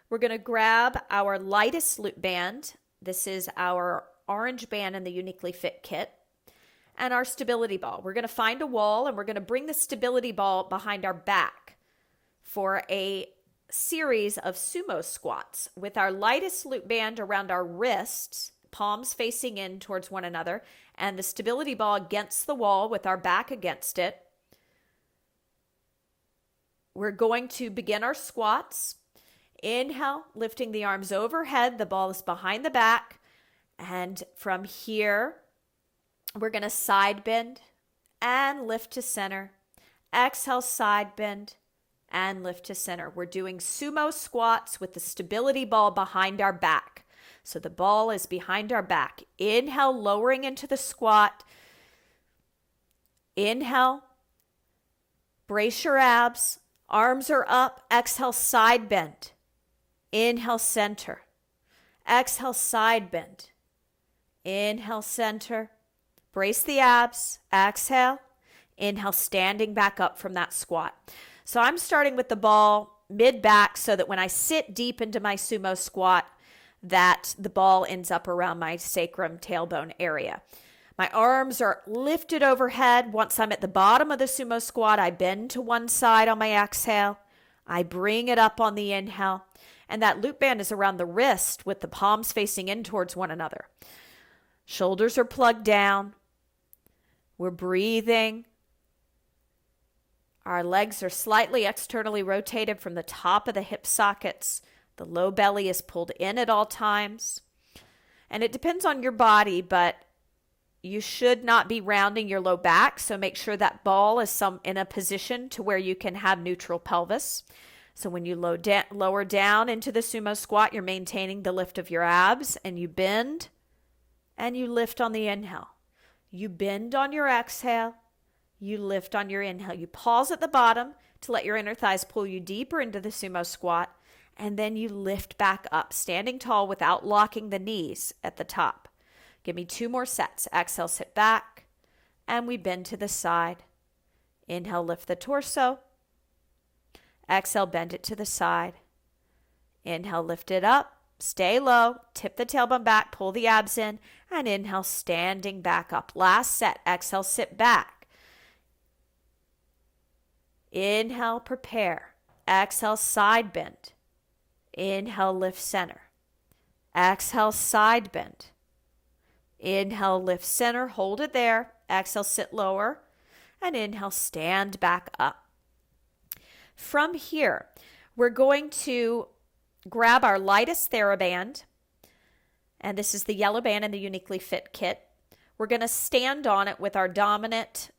We're going to grab our lightest loop band. This is our orange band in the YouniquelyFit kit. And our stability ball. We're going to find a wall and we're going to bring the stability ball behind our back for a series of sumo squats with our lightest loop band around our wrists, palms facing in towards one another, and the stability ball against the wall with our back against it. We're going to begin our squats. Inhale, lifting the arms overhead. The ball is behind the back. And from here, we're going to side bend and lift to center. Exhale, side bend and lift to center. We're doing sumo squats with the stability ball behind our back. So the ball is behind our back. Inhale, lowering into the squat. Inhale, brace your abs. Arms are up. Exhale, side bend. Inhale, center. Exhale, side bend. Inhale, center. Brace the abs. Exhale. Inhale, standing back up from that squat. So I'm starting with the ball mid-back so that when I sit deep into my sumo squat, that the ball ends up around my sacrum tailbone area. My arms are lifted overhead. Once I'm at the bottom of the sumo squat, I bend to one side on my exhale. I bring it up on the inhale. And that loop band is around the wrist with the palms facing in towards one another. Shoulders are plugged down. We're breathing. Our legs are slightly externally rotated from the top of the hip sockets. The low belly is pulled in at all times. And it depends on your body, but you should not be rounding your low back. So make sure that ball is in a position to where you can have neutral pelvis. So when you lower down into the sumo squat, you're maintaining the lift of your abs, and you bend and you lift on the inhale. You bend on your exhale. You lift on your inhale. You pause at the bottom to let your inner thighs pull you deeper into the sumo squat. And then you lift back up, standing tall without locking the knees at the top. Give me 2 more sets. Exhale, sit back. And we bend to the side. Inhale, lift the torso. Exhale, bend it to the side. Inhale, lift it up. Stay low, tip the tailbone back, pull the abs in, and inhale, standing back up. Last set. Exhale, sit back. Inhale, prepare. Exhale, side bend. Inhale, lift center. Exhale, side bend. Inhale, lift center. Hold it there. Exhale, sit lower. And inhale, stand back up. From here, we're going to grab our lightest Theraband, and this is the yellow band in the YouniquelyFit kit. We're going to stand on it with our dominant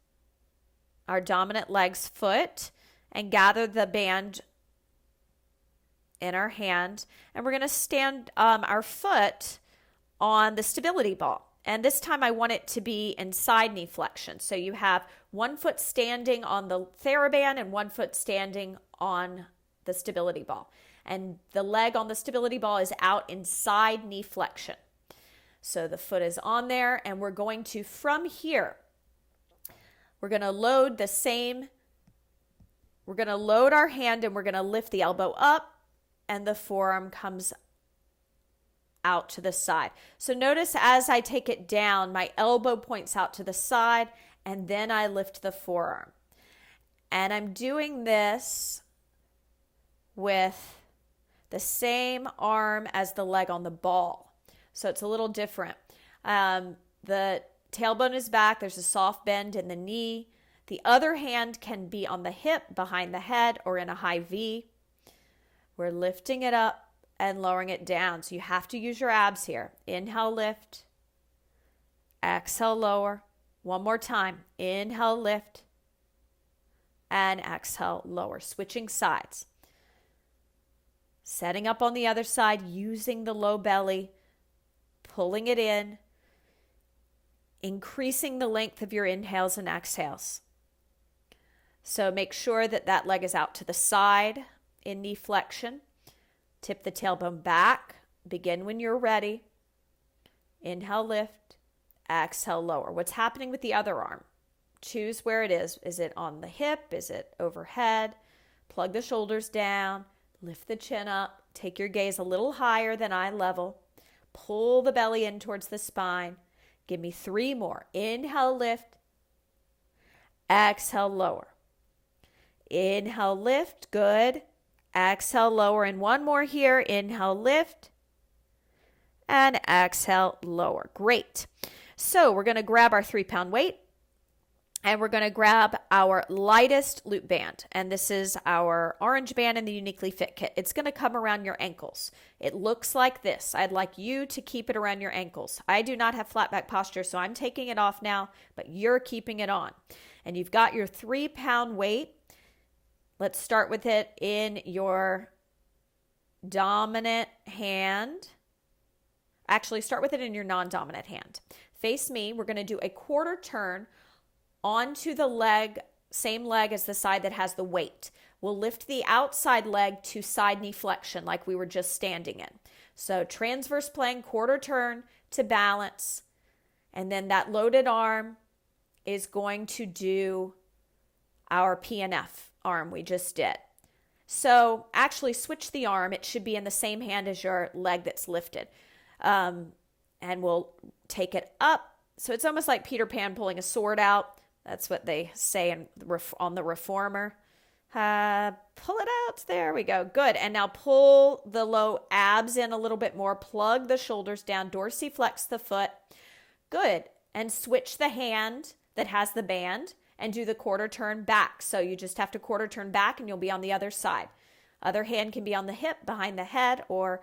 leg's foot and gather the band in our hand, and we're going to stand our foot on the stability ball. And this time I want it to be in side knee flexion. So you have one foot standing on the Theraband and one foot standing on the stability ball. And the leg on the stability ball is out in side knee flexion. So the foot is on there, and we're going to, from here, we're going to load our hand, and we're going to lift the elbow up, and the forearm comes out to the side. So notice as I take it down, my elbow points out to the side, and then I lift the forearm. And I'm doing this with the same arm as the leg on the ball. So it's a little different. The tailbone is back. There's a soft bend in the knee. The other hand can be on the hip, behind the head, or in a high V. We're lifting it up and lowering it down. So you have to use your abs here. Inhale, lift. Exhale, lower. One more time. Inhale, lift. And exhale, lower. Switching sides. Setting up on the other side, using the low belly, pulling it in, increasing the length of your inhales and exhales. So make sure that that leg is out to the side in knee flexion. Tip the tailbone back. Begin when you're ready. Inhale, lift. Exhale, lower. What's happening with the other arm? Choose where it is. Is it on the hip? Is it overhead? Plug the shoulders down. Lift the chin up. Take your gaze a little higher than eye level. Pull the belly in towards the spine. Give me 3 more. Inhale, lift. Exhale, lower. Inhale, lift. Good. Exhale, lower. And 1 more here. Inhale, lift. And exhale, lower. Great. So we're going to grab our 3-pound weight. And we're going to grab our lightest loop band. And this is our orange band in the YouniquelyFit kit. It's going to come around your ankles. It looks like this. I'd like you to keep it around your ankles. I do not have flat back posture, so I'm taking it off now, but you're keeping it on. And you've got your 3-pound weight. Let's start with it in your dominant hand. Actually, start with it in your non-dominant hand. Face me. We're going to do a quarter turn onto the leg, same leg as the side that has the weight. We'll lift the outside leg to side knee flexion like we were just standing in. So transverse plane, quarter turn to balance. And then that loaded arm is going to do our PNF arm we just did. So actually switch the arm. It should be in the same hand as your leg that's lifted. And we'll take it up. So it's almost like Peter Pan pulling a sword out. That's what they say on the Reformer. Pull it out. There we go. Good. And now pull the low abs in a little bit more. Plug the shoulders down. Dorsiflex the foot. Good. And switch the hand that has the band and do the quarter turn back. So you just have to quarter turn back and you'll be on the other side. Other hand can be on the hip, behind the head, or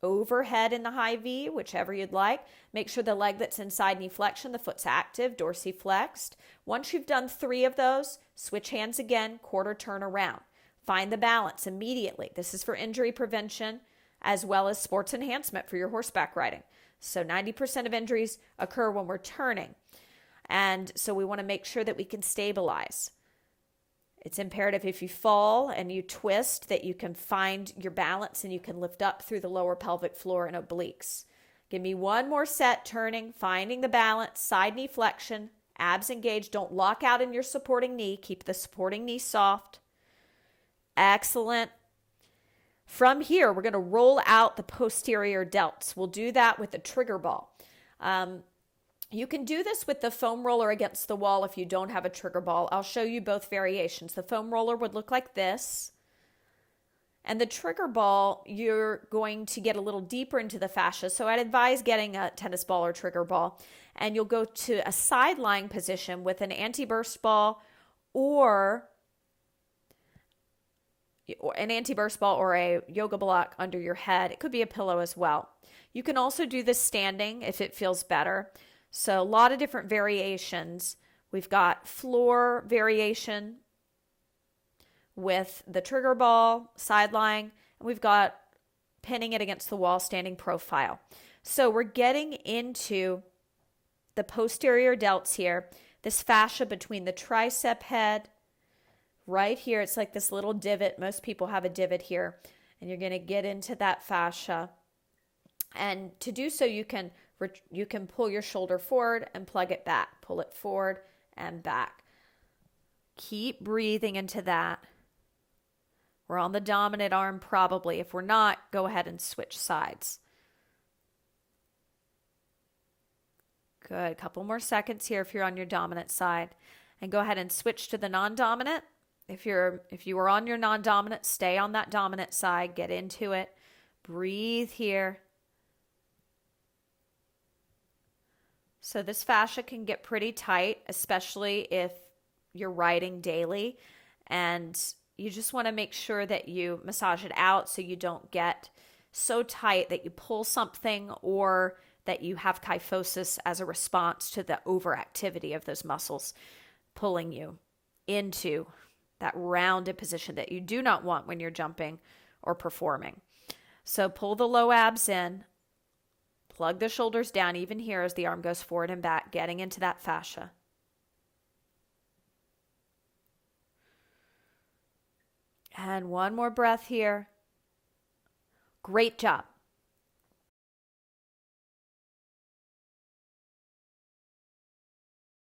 overhead in the high V, whichever you'd like. Make sure the leg that's in side knee flexion, the foot's active, dorsiflexed. Once you've done 3 of those, switch hands again, quarter turn around. Find the balance immediately. This is for injury prevention as well as sports enhancement for your horseback riding. So 90% of injuries occur when we're turning. And so we want to make sure that we can stabilize. It's imperative if you fall and you twist that you can find your balance and you can lift up through the lower pelvic floor and obliques. Give me 1 more set, turning, finding the balance, side knee flexion, abs engaged. Don't lock out in your supporting knee. Keep the supporting knee soft. Excellent. From here, we're going to roll out the posterior delts. We'll do that with the trigger ball. You can do this with the foam roller against the wall if you don't have a trigger ball. I'll show you both variations. The foam roller would look like this. And the trigger ball, you're going to get a little deeper into the fascia. So I'd advise getting a tennis ball or trigger ball. And you'll go to a side lying position with an anti-burst ball or an anti-burst ball or a yoga block under your head. It could be a pillow as well. You can also do this standing if it feels better. So a lot of different variations. We've got floor variation with the trigger ball, side lying, and we've got pinning it against the wall, standing profile. So we're getting into the posterior delts here, this fascia between the tricep head, right here. It's like this little divot. Most people have a divot here, and you're going to get into that fascia. And to do so, you can pull your shoulder forward and plug it back. Pull it forward and back. Keep breathing into that. We're on the dominant arm probably. If we're not, go ahead and switch sides. Good. Couple more seconds here if you're on your dominant side. And go ahead and switch to the non-dominant. If you were on your non-dominant, stay on that dominant side. Get into it. Breathe here. So this fascia can get pretty tight, especially if you're riding daily. And you just want to make sure that you massage it out so you don't get so tight that you pull something or that you have kyphosis as a response to the overactivity of those muscles pulling you into that rounded position that you do not want when you're jumping or performing. So pull the low abs in. Plug the shoulders down even here as the arm goes forward and back, getting into that fascia. And 1 more breath here. Great job.